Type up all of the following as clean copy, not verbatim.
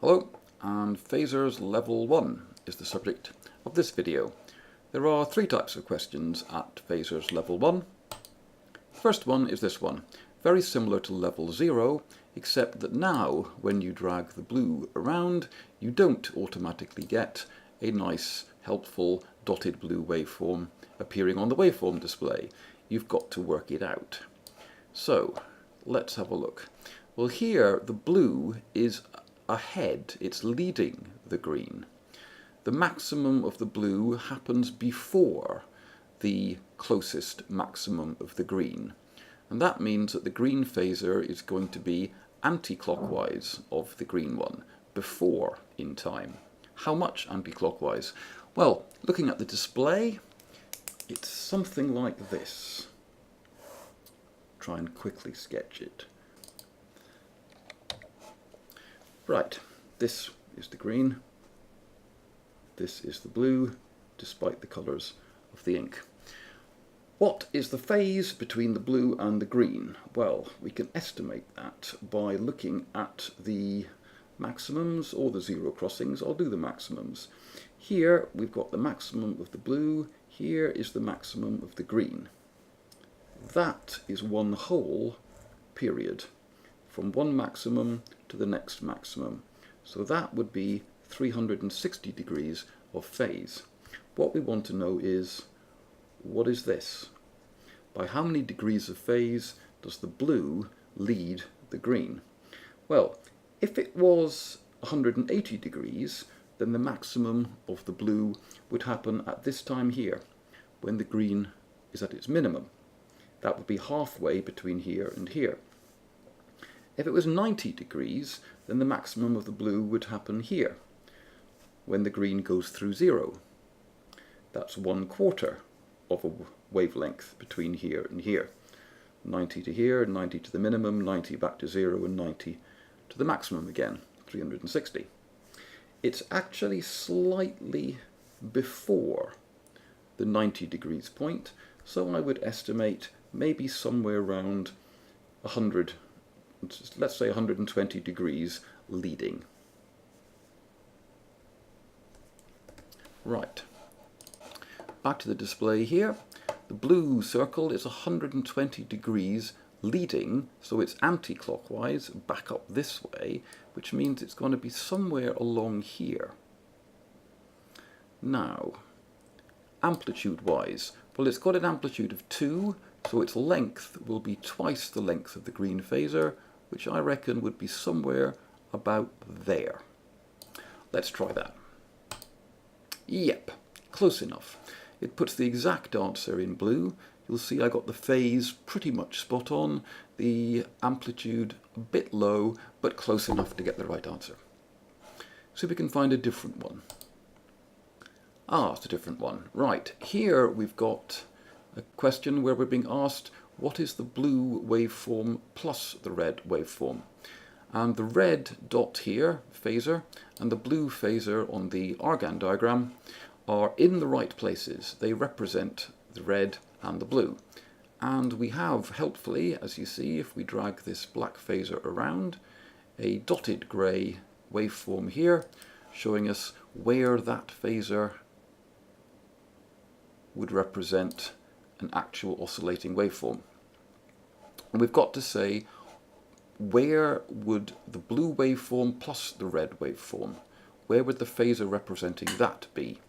Hello, and Phasors Level 1 is the subject of this video. There are three types of questions at Phasors Level 1. The first one is this one, very similar to Level 0, except that now when you drag the blue around, you don't automatically get a nice, helpful, dotted blue waveform appearing on the waveform display. You've got to work it out. So, let's have a look. Well, here the blue is ahead, it's leading the green. The maximum of the blue happens before the closest maximum of the green. And that means that the green phasor is going to be anti-clockwise of the green one, before in time. How much anti-clockwise? Well, looking at the display, it's something like this. Try and quickly sketch it. Right, this is the green, this is the blue, despite the colours of the ink. What is the phase between the blue and the green? Well, we can estimate that by looking at the maximums or the zero crossings. I'll do the maximums. Here we've got the maximum of the blue, here is the maximum of the green. That is one whole period, from one maximum to the next maximum. So that would be 360 degrees of phase. What we want to know is, what is this? By how many degrees of phase does the blue lead the green? Well, if it was 180 degrees, then the maximum of the blue would happen at this time here, when the green is at its minimum. That would be halfway between here and here. If it was 90 degrees, then the maximum of the blue would happen here, when the green goes through zero. That's 1/4 of a wavelength between here and here. 90 to here, 90 to the minimum, 90 back to zero, and 90 to the maximum again, 360. It's actually slightly before the 90 degrees point, so I would estimate maybe somewhere around 100, let's say 120 degrees leading. Right, back to the display here. The blue circle is 120 degrees leading, so it's anti-clockwise, back up this way, which means it's going to be somewhere along here. Now, amplitude-wise, well, it's got an amplitude of 2, so its length will be twice the length of the green phasor, which I reckon would be somewhere about there. Let's try that. Yep, close enough. It puts the exact answer in blue. You'll see I got the phase pretty much spot on, the amplitude a bit low, but close enough to get the right answer. See if we can find a different one. Ah, it's a different one. Right, here we've got a question where we're being asked, what is the blue waveform plus the red waveform? And the red dot here, phasor, and the blue phasor on the Argand diagram are in the right places. They represent the red and the blue. And we have, helpfully, as you see, if we drag this black phasor around, a dotted grey waveform here, showing us where that phasor would represent an actual oscillating waveform. And we've got to say, where would the blue waveform plus the red waveform, where would the phasor representing that be?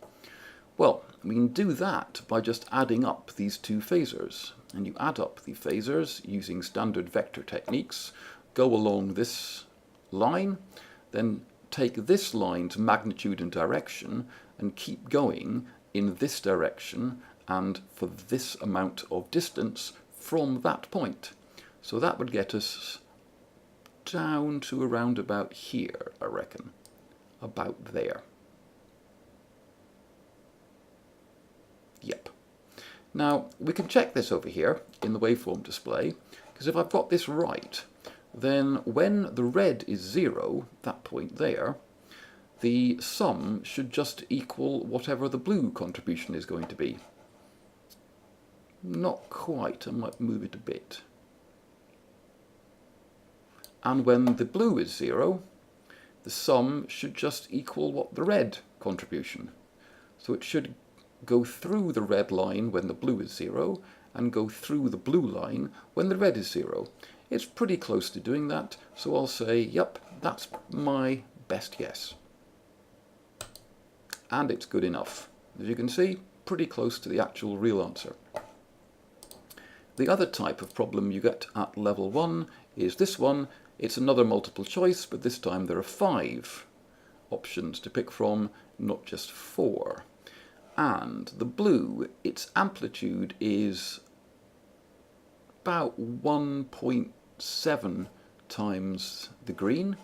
Well, we can do that by just adding up these two phasors. And you add up the phasors using standard vector techniques, go along this line, then take this line's magnitude and direction, and keep going in this direction and for this amount of distance from that point. So that would get us down to around about here, I reckon. About there. Yep. Now, we can check this over here in the waveform display, because if I've got this right, then when the red is 0, that point there, the sum should just equal whatever the blue contribution is going to be. Not quite, I might move it a bit. And when the blue is 0, the sum should just equal what the red contribution. So it should go through the red line when the blue is 0 and go through the blue line when the red is 0. It's pretty close to doing that, so I'll say, yep, that's my best guess. And it's good enough. As you can see, pretty close to the actual real answer. The other type of problem you get at level 1 is this one. It's another multiple choice, but this time there are 5 options to pick from, not just 4. And the blue, its amplitude is about 1.7 times the green,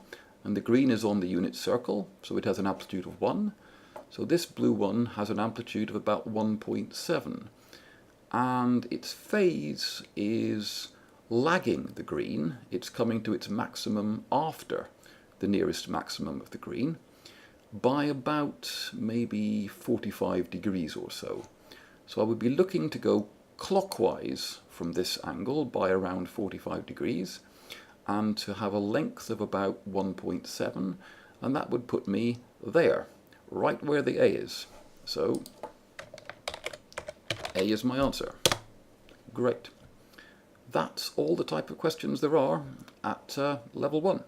and the green is on the unit circle, so it has an amplitude of 1. So this blue one has an amplitude of about 1.7, and its phase is lagging the green. It's coming to its maximum after the nearest maximum of the green by about maybe 45 degrees or so. So I would be looking to go clockwise from this angle by around 45 degrees and to have a length of about 1.7, and that would put me there, right where the A is. So A is my answer. Great. That's all the type of questions there are at level 1.